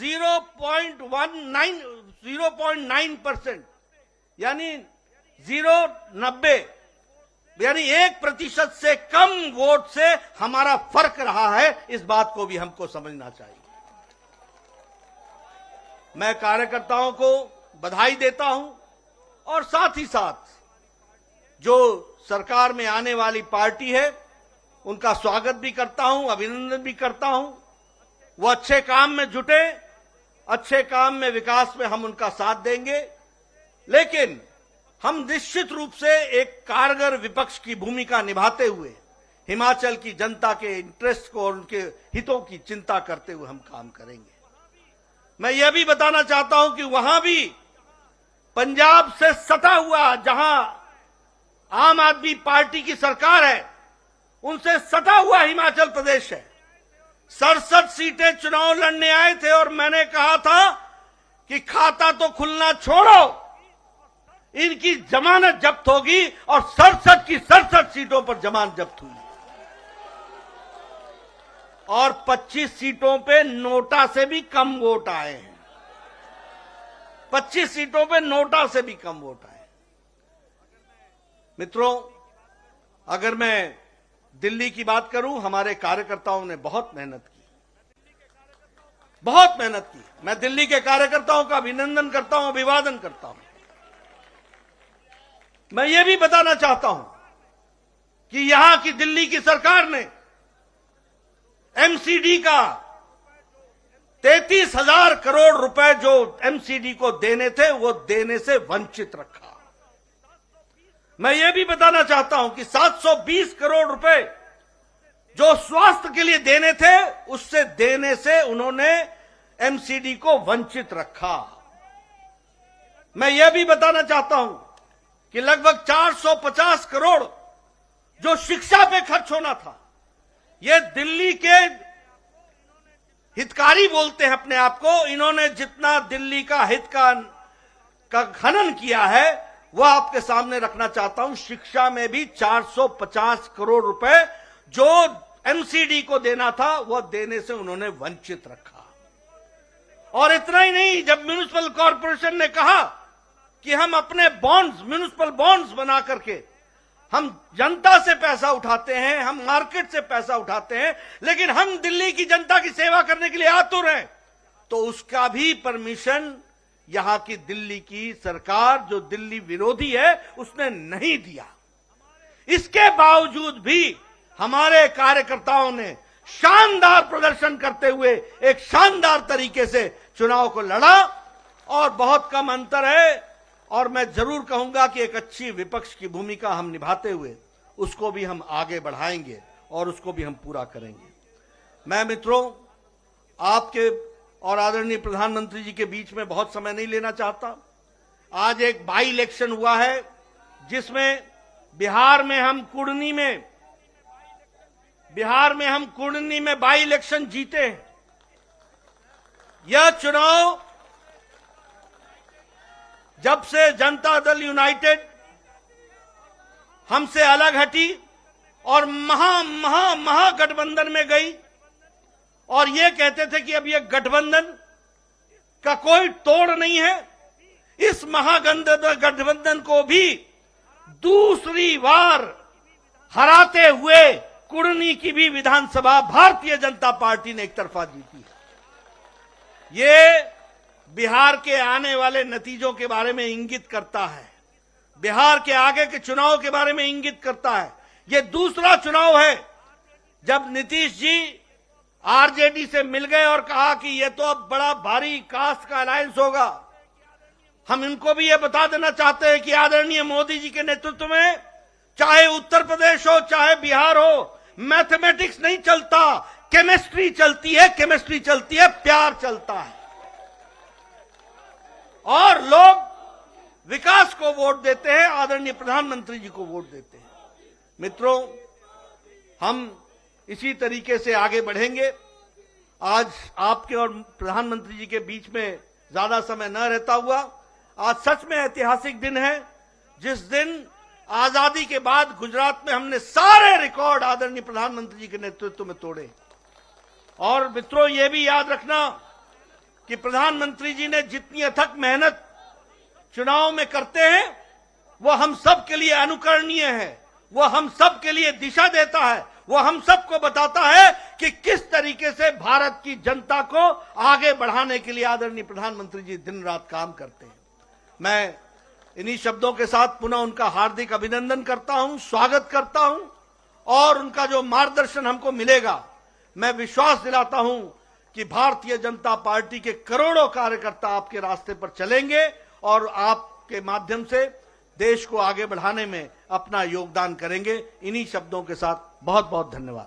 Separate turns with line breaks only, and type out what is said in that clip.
0.9% यानी 0.90 यानी 1% से कम वोट से हमारा फर्क रहा है। इस बात को भी हमको समझना चाहिए। मैं कार्यकर्ताओं को बधाई देता हूं और साथ ही साथ जो सरकार में आने वाली पार्टी है उनका स्वागत भी करता हूं, अभिनंदन भी करता हूं। वो अच्छे काम में जुटे, अच्छे काम में, विकास में हम उनका साथ देंगे। लेकिन हम निश्चित रूप से एक कारगर विपक्ष की भूमिका निभाते हुए हिमाचल की जनता के इंटरेस्ट को और उनके हितों की चिंता करते हुए हम काम करेंगे। मैं यह भी बताना चाहता हूं कि वहां भी पंजाब से सटा हुआ, जहां आम आदमी पार्टी की सरकार है, उनसे सटा हुआ हिमाचल प्रदेश है। 67 सीटें चुनाव लड़ने आए थे और मैंने कहा था कि खाता तो खुलना छोड़ो, इनकी जमानत जब्त होगी, और 67 की 67 सीटों पर जमानत जब्त हुई और 25 सीटों पे नोटा से भी कम वोट आए हैं। 25 सीटों पे नोटा से भी कम वोट आए। मित्रों, अगर मैं दिल्ली की बात करूं, हमारे कार्यकर्ताओं ने बहुत मेहनत की, बहुत मेहनत की। मैं दिल्ली के कार्यकर्ताओं का अभिनंदन करता हूं, अभिवादन करता हूं। मैं ये भी बताना चाहता हूं कि यहां की दिल्ली की सरकार ने एमसीडी का 33,000 करोड़ रुपए जो एमसीडी को देने थे, वो देने से वंचित रखा। मैं ये भी बताना चाहता हूं कि 720 करोड़ रुपए जो स्वास्थ्य के लिए देने थे, उससे देने से उन्होंने एमसीडी को वंचित रखा। मैं यह भी बताना चाहता हूं कि लगभग 450 करोड़ जो शिक्षा पे खर्च होना था, ये दिल्ली के हितकारी बोलते हैं अपने आप को, इन्होंने जितना दिल्ली का हित का खनन किया है वह आपके सामने रखना चाहता हूं। शिक्षा में भी 450 करोड़ रुपए जो एमसीडी को देना था, वह देने से उन्होंने वंचित रखा। और इतना ही नहीं, जब म्युनिसिपल कॉर्पोरेशन ने कहा कि हम अपने बॉन्ड्स, म्युनिसिपल बॉन्ड्स बना करके हम जनता से पैसा उठाते हैं, हम मार्केट से पैसा उठाते हैं, लेकिन हम दिल्ली की जनता की सेवा करने के लिए आतुर हैं, तो उसका भी परमिशन यहां की दिल्ली की सरकार, जो दिल्ली विरोधी है, उसने नहीं दिया। इसके बावजूद भी हमारे कार्यकर्ताओं ने शानदार प्रदर्शन करते हुए एक शानदार तरीके से चुनाव को लड़ा और बहुत कम अंतर है। और मैं जरूर कहूंगा कि एक अच्छी विपक्ष की भूमिका हम निभाते हुए उसको भी हम आगे बढ़ाएंगे और उसको भी हम पूरा करेंगे। मैं मित्रों, आपके और आदरणीय प्रधानमंत्री जी के बीच में बहुत समय नहीं लेना चाहता। आज एक बाई इलेक्शन हुआ है जिसमें बिहार में हम कुर्नी में बाई इलेक्शन जीते हैं। यह चुनाव जब से जनता दल यूनाइटेड हमसे अलग हटी और महागठबंधन में गई, और ये कहते थे कि अब ये गठबंधन का कोई तोड़ नहीं है, इस महागठबंधन को भी दूसरी बार हराते हुए कुर्नी की भी विधानसभा भारतीय जनता पार्टी ने एक तरफा जीती है। ये बिहार के आने वाले नतीजों के बारे में इंगित करता है, बिहार के आगे के चुनाव के बारे में इंगित करता है। ये दूसरा चुनाव है जब नीतीश जी आरजेडी से मिल गए और कहा कि ये तो अब बड़ा भारी कास्ट का अलायंस होगा। हम इनको भी ये बता देना चाहते हैं कि आदरणीय मोदी जी के नेतृत्व में चाहे उत्तर प्रदेश हो चाहे बिहार हो, मैथमेटिक्स नहीं चलता, केमिस्ट्री चलती है, केमिस्ट्री चलती है, प्यार चलता है। और लोग विकास को वोट देते हैं, आदरणीय प्रधानमंत्री जी को वोट देते हैं। मित्रों, हम इसी तरीके से आगे बढ़ेंगे। आज आपके और प्रधानमंत्री जी के बीच में ज्यादा समय न रहता हुआ, आज सच में ऐतिहासिक दिन है, जिस दिन आजादी के बाद गुजरात में हमने सारे रिकॉर्ड आदरणीय प्रधानमंत्री जी के नेतृत्व में तोड़े। और मित्रों, ये भी याद रखना कि प्रधानमंत्री जी ने जितनी अथक मेहनत चुनाव में करते हैं वो हम सब के लिए अनुकरणीय है, वो हम सब के लिए दिशा देता है, वो हम सबको बताता है कि किस तरीके से भारत की जनता को आगे बढ़ाने के लिए आदरणीय प्रधानमंत्री जी दिन रात काम करते हैं। मैं इन्हीं शब्दों के साथ पुनः उनका हार्दिक अभिनंदन करता हूं, स्वागत करता हूं और उनका जो मार्गदर्शन हमको मिलेगा, मैं विश्वास दिलाता हूं कि भारतीय जनता पार्टी के करोड़ों कार्यकर्ता आपके रास्ते पर चलेंगे और आपके माध्यम से देश को आगे बढ़ाने में अपना योगदान करेंगे। इन्हीं शब्दों के साथ बहुत बहुत धन्यवाद।